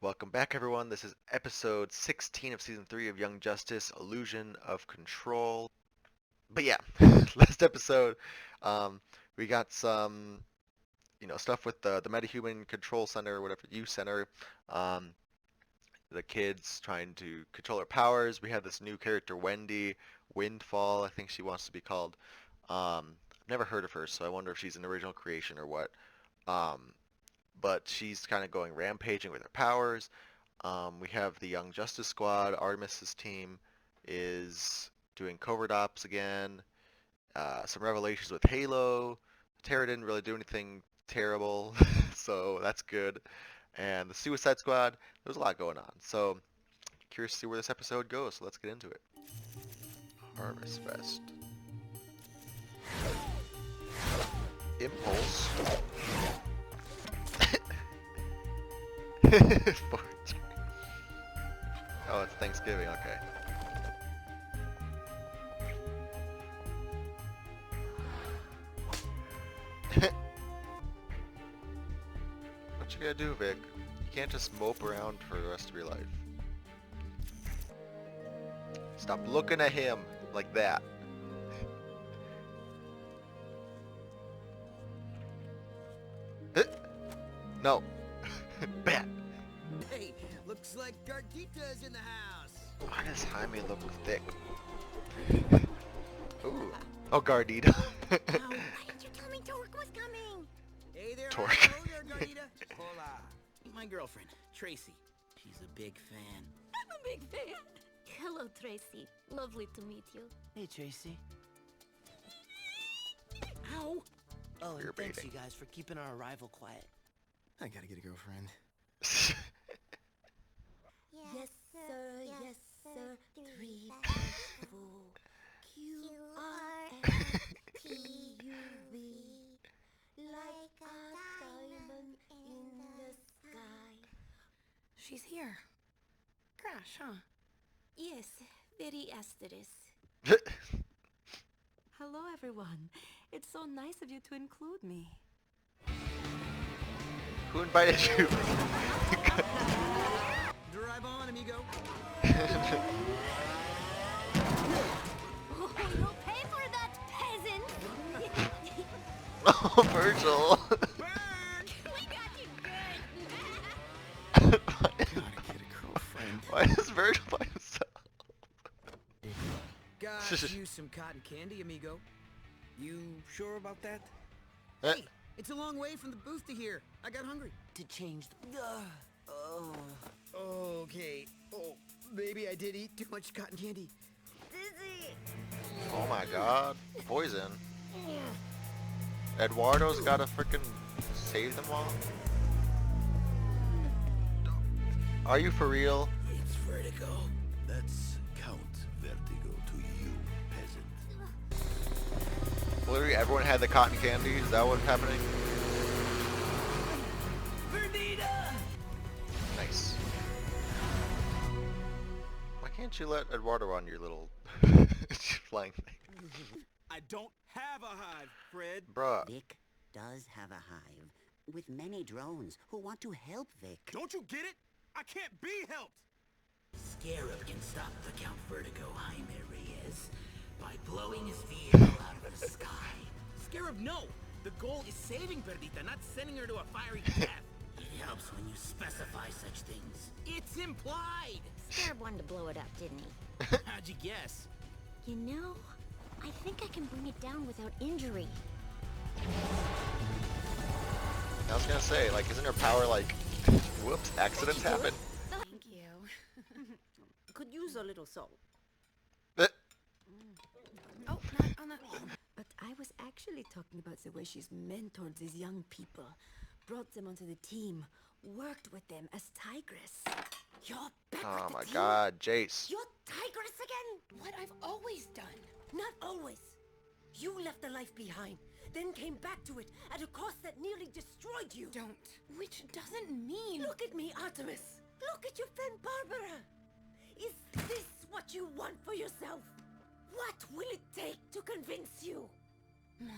Welcome back, everyone. This is episode 16 of season 3 of Young Justice: Illusion of Control. But yeah, last episode, um, we got some, stuff with the MetaHuman Control Center, whatever, U Center. Um, the kids trying to control her powers. We have this new character, Wendy Windfall, I think she wants to be called. I've never heard of her, so I wonder if she's an original creation or what. Um, but she's kind of going rampaging with her powers. We have the Young Justice Squad. Artemis's team is doing covert ops again. Some revelations with Halo. Terra didn't really do anything terrible, so that's good. And the Suicide Squad, there's a lot going on. So curious to see where this episode goes. So let's get into it. Harvest Fest. Impulse. Oh, it's Thanksgiving. Okay. What you gonna do, Vic? You can't just mope around for the rest of your life. Stop looking at him like that. No. Bat. Hey, looks like Gardita's in the house. Why does Jaime look thick? Ooh. Oh, Gardita. Why didn't you tell me Torque was coming? Hey there, Torque. hello there, Gardita. Hola. Meet my girlfriend, Tracy. She's a big fan. I'm a big fan. Hello, Tracy. Lovely to meet you. Hey, Tracy. Ow! Oh, and You're thanks, baiting. you guys, for keeping our arrival quiet. I gotta get a girlfriend. Yes, sir. Yes, sir. 3 QRSTUV, like a diamond in the sky. She's here. Crash, huh? Yes, very asterisk. Hello, everyone. It's so nice of you to include me. Who invited you? Drive on, amigo. Oh, you'll pay for that, peasant! Oh, Virgil. Burn! We got you good! Gotta get a girlfriend. Why is Virgil by himself? Got you some cotton candy, amigo. You sure about that? Eh. Hey, it's a long way from the booth to here. I got hungry. To change the... oh. Okay. Oh, maybe I did eat too much cotton candy. Dizzy! Oh my god. Poison. Eduardo's gotta frickin' save them all? Are you for real? It's Vertigo. That's Count Vertigo to you, peasant. Literally everyone had the cotton candy? Is that what's happening? Verdita! Nice. Why can't you let Eduardo on your little flying thing? I don't have a hive, Fred. Bruh. Vic does have a hive with many drones who want to help Vic. Don't you get it? I can't be helped. Scarab can stop the Count Vertigo Jaime Reyes by blowing his vehicle out of the sky. Scarab, no. The goal is saving Verdita, not sending her to a fiery death. It helps when you specify such things. It's implied. Scarab wanted to blow it up, didn't he? How'd you guess? You know, I think I can bring it down without injury. I was gonna say, like, isn't her power like, whoops, accidents happen? Thank you. Could use a little salt. Eh. Oh, not on the... But I was actually talking about the way she's mentored these young people, brought them onto the team, worked with them as Tigress. You're back Oh with my the team. god, Jace. You're Tigress again? What I've always done. Not always. You left the life behind, then came back to it at a cost that nearly destroyed you. Don't. Which doesn't mean... Look at me, Artemis. Look at your friend Barbara. Is this what you want for yourself? What will it take to convince you? Mom,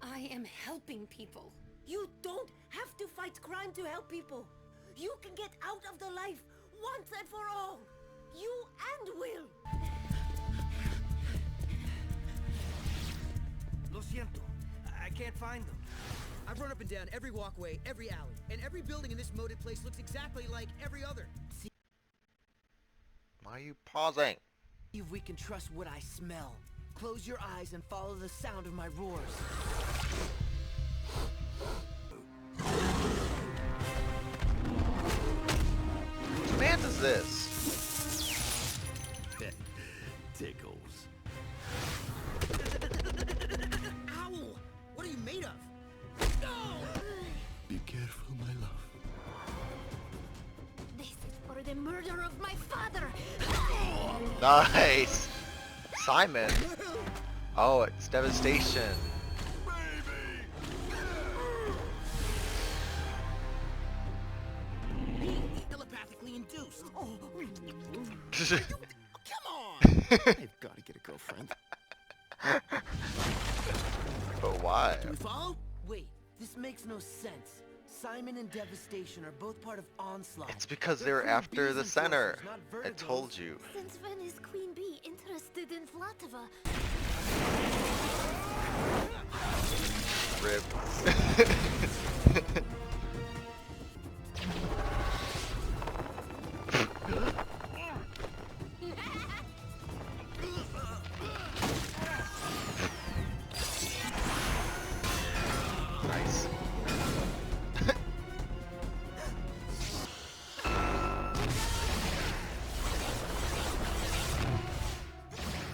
I am helping people. You don't have to fight crime to help people. You can get out of the life once and for all. You and Will. Lo siento. I can't find them. I've run up and down every walkway, every alley, and every building in this moated place looks exactly like every other. See Why are you pausing? if we can trust what I smell. Close your eyes and follow the sound of my roars. Whose band is this? Tickles. Ow! What are you made of? Be careful, my love. This is for the murder of my father. Nice! Simon! Oh, it's devastation. Telepathically induced. Oh, Baby! come on! I've got to get a girlfriend. But why? Do we follow? Wait, this makes no sense. Simon and Devastation are both part of Onslaught. It's because They're they were Queen after Bee's the enforcers, center. not I Vertigo's. told you. Since when is Queen Bee interested in Vlatova? Rip. Nice.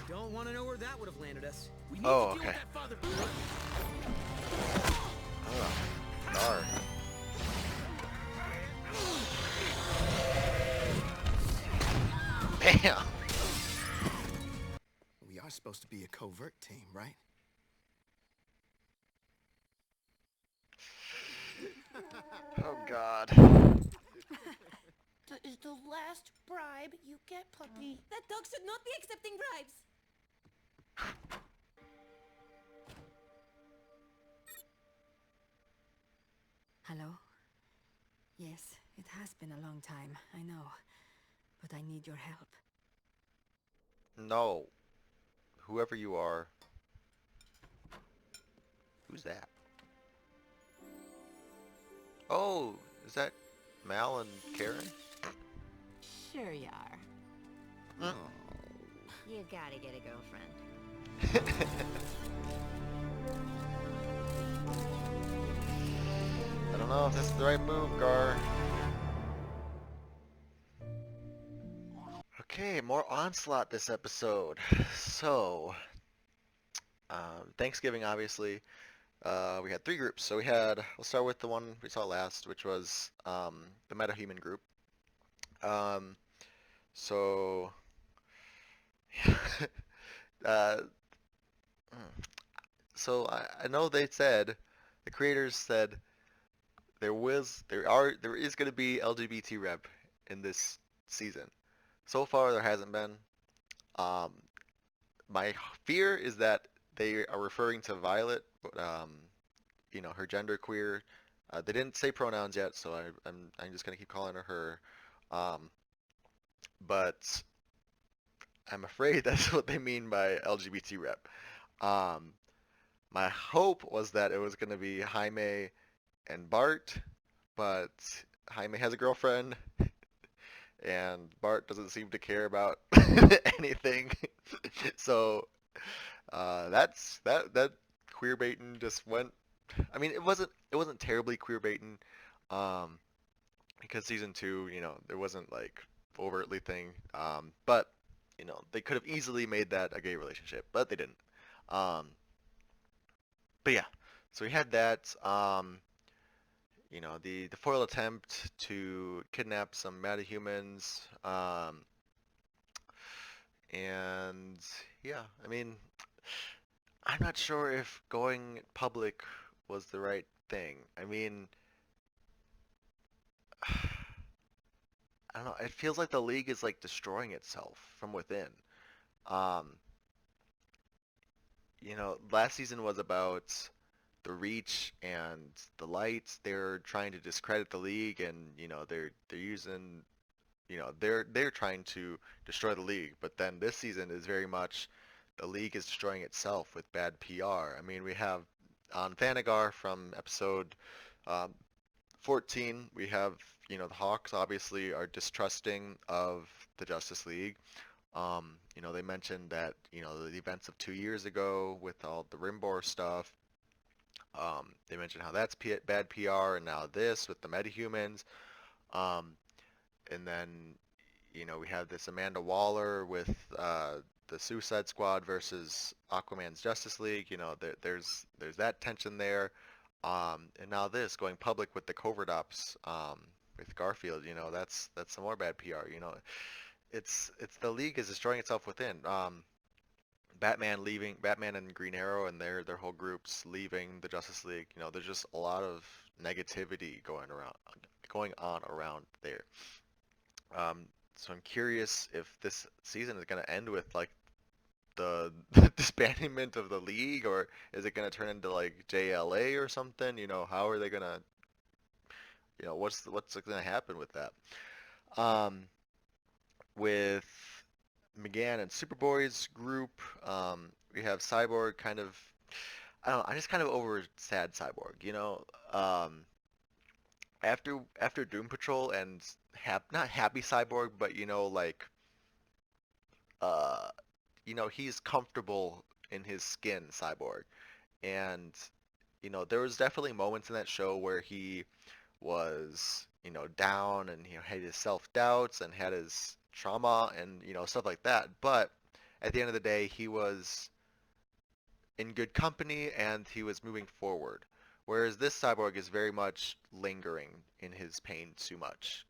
Don't want to know where that would have landed us. We need Oh, to deal okay. with that father. Ugh. Darn. Bam! We are supposed to be a covert team, right? Oh god. That is the last bribe you get, puppy. That dog should not be accepting bribes. Hello? Yes, it has been a long time, I know. But I need your help. No. Whoever you are. Who's that? Oh, is that Mal and Karen? Sure you are. Mm. You gotta get a girlfriend. I don't know if this is the right move, Gar. Okay, more Onslaught this episode. So, Thanksgiving, obviously, we had 3 groups. So we'll start with the one we saw last, which was the MetaHuman group. So, uh, so I know they said, the creators said, there is going to be LGBT rep in this season. So far, there hasn't been. My fear is that they are referring to Violet, you know, her gender queer. They didn't say pronouns yet, so I'm just gonna keep calling her her. But I'm afraid that's what they mean by LGBT rep. My hope was that it was gonna be Jaime and Bart, but Jaime has a girlfriend, and Bart doesn't seem to care about anything. So that queer baiting just went. I mean, it wasn't terribly queer baiting, because season 2, you know, there wasn't like overtly thing. But you know, they could have easily made that a gay relationship, but they didn't. But yeah, so we had that. You know, the foil attempt to kidnap some metahumans, and yeah, I mean, I'm not sure if going public was the right thing. I mean, I don't know, it feels like the league is like destroying itself from within. Um, you know, last season was about the Reach and the Light, they're trying to discredit the League, and they're using, they're trying to destroy the League. But then this season is very much the League is destroying itself with bad PR. I mean, we have on Thanagar from episode um, 14, we have, the Hawks obviously are distrusting of the Justice League. They mentioned that, the events of 2 years ago with all the Rimbor stuff, they mentioned how that's bad PR, and now this with the metahumans. Um, and then, we have this Amanda Waller with the Suicide Squad versus Aquaman's Justice League. There's that tension there. And now this going public with the covert ops with Garfield. That's some more bad PR. It's the League is destroying itself within. Batman and Green Arrow and their whole groups leaving the Justice League. There's just a lot of negativity going on around there. So I'm curious if this season is going to end with like the disbandment of the League, or is it going to turn into like JLA or something? How are they going to, what's going to happen with that? With McGann and Superboy's group, we have Cyborg kind of, I don't know, I'm just kind of over sad Cyborg, after Doom Patrol and not happy Cyborg, but he's comfortable in his skin, Cyborg. And there was definitely moments in that show where he was down, and had his self-doubts and had his trauma and stuff like that, but at the end of the day he was in good company and he was moving forward. Whereas this Cyborg is very much lingering in his pain too much.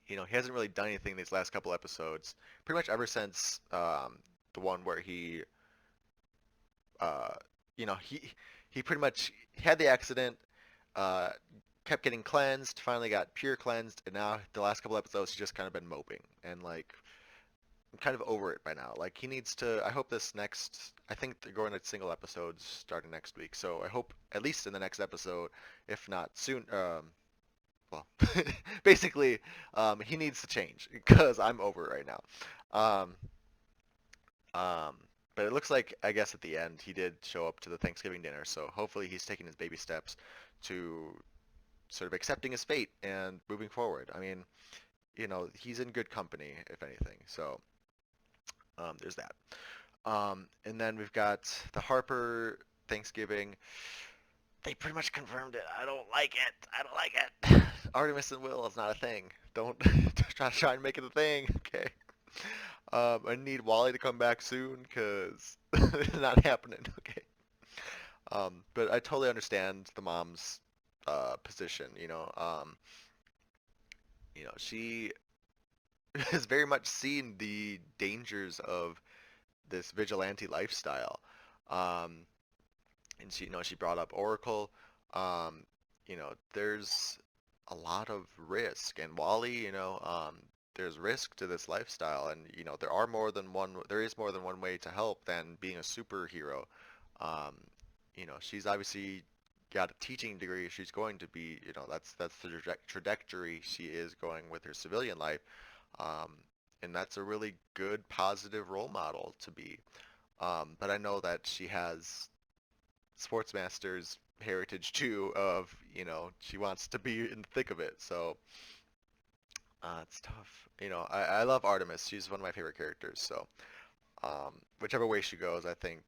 He hasn't really done anything these last couple episodes, pretty much ever since the one where he he pretty much had the accident, kept getting cleansed, finally got pure cleansed, and now the last couple episodes he's just kind of been moping, and like I'm kind of over it by now. Like he needs to. I hope I think they're going to single episodes starting next week, so I hope at least in the next episode, if not soon. Well, basically, he needs to change because I'm over it right now. But it looks like, I guess at the end he did show up to the Thanksgiving dinner, so hopefully he's taking his baby steps to sort of accepting his fate and moving forward. I mean, he's in good company, if anything. So there's that. And then we've got the Harper Thanksgiving. They pretty much confirmed it. I don't like it. Artemis and Will is not a thing. Don't try and make it a thing. Okay. I need Wally to come back soon because it's not happening. Okay. But I totally understand the mom's position. She has very much seen the dangers of this vigilante lifestyle. And she brought up Oracle. There's a lot of risk, and Wally, there's risk to this lifestyle, and there is more than one way to help than being a superhero. She's obviously got a teaching degree. She's going to be, that's the trajectory she is going with her civilian life. And that's a really good, positive role model to be. But I know that she has Sportsmaster's heritage too of, she wants to be in the thick of it. So it's tough. I love Artemis. She's one of my favorite characters. So whichever way she goes, I think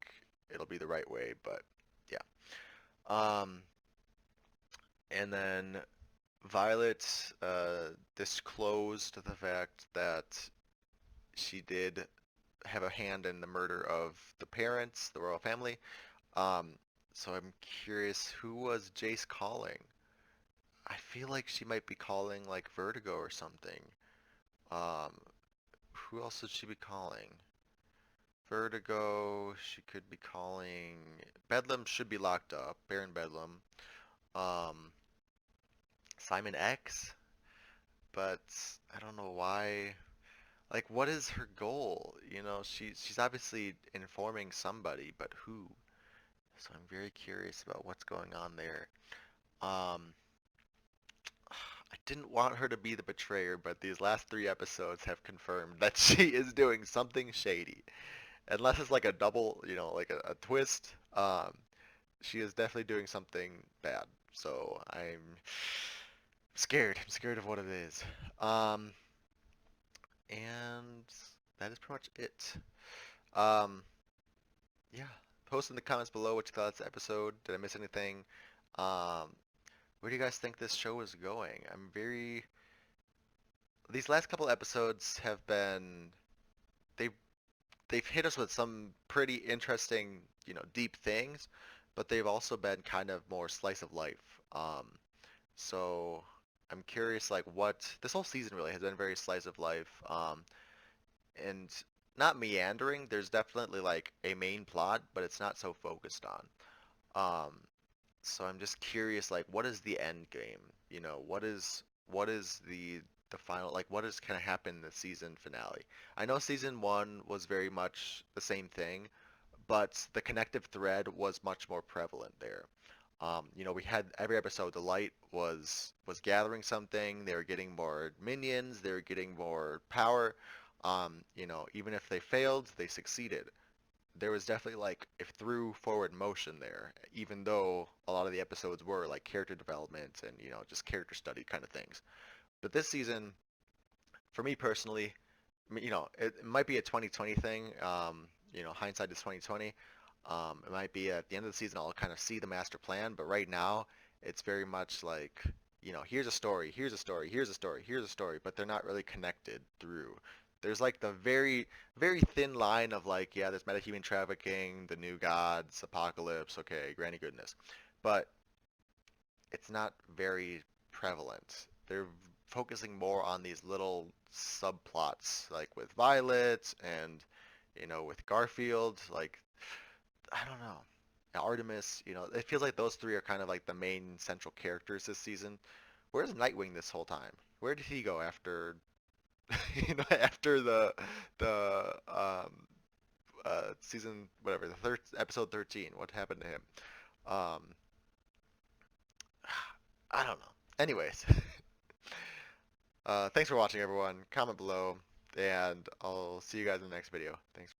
it'll be the right way. But yeah. And then Violet disclosed the fact that she did have a hand in the murder of the parents, the royal family. So I'm curious, who was Jace calling? I feel like she might be calling like Vertigo or something. Who else would she be calling? Vertigo, she could be calling... Bedlam should be locked up, Baron Bedlam. Simon X? But I don't know why... Like, what is her goal? She's obviously informing somebody, but who? So I'm very curious about what's going on there. Um, I didn't want her to be the betrayer, but these last 3 episodes have confirmed that she is doing something shady. Unless it's like a double, like a twist, she is definitely doing something bad. So I'm scared. I'm scared of what it is. Um, and that is pretty much it. Um, yeah. Post in the comments below what you thought of this episode. Did I miss anything? Um, where do you guys think this show is going? These last couple episodes have been, they they've hit us with some pretty interesting, deep things, but they've also been kind of more slice of life. So I'm curious, like what this whole season really has been very slice of life, and not meandering. There's definitely like a main plot, but it's not so focused on. Um, so I'm just curious, like what is the end game? What is the final, like what is gonna happen in the season finale? I know season one was very much the same thing, but the connective thread was much more prevalent there. We had every episode, the light was gathering something. They were getting more minions. They were getting more power. Even if they failed, they succeeded. There was definitely like if through forward motion there, even though a lot of the episodes were like character development and just character study kind of things. But this season, for me personally, it might be a 2020 thing. Hindsight is 2020. It might be at the end of the season I'll kind of see the master plan, but right now it's very much like, here's a story, here's a story, here's a story, here's a story, but they're not really connected through. There's like the very, very thin line of like, yeah, there's metahuman trafficking, the new gods, apocalypse, okay, granny goodness. But it's not very prevalent. They're focusing more on these little subplots, like with Violet and, with Garfield. Like, I don't know. Artemis, it feels like those three are kind of like the main central characters this season. Where's Nightwing this whole time? Where did he go after, after the season, whatever, the third episode 13? What happened to him? Um, I don't know. Anyways, thanks for watching, everyone. Comment below, and I'll see you guys in the next video. Thanks.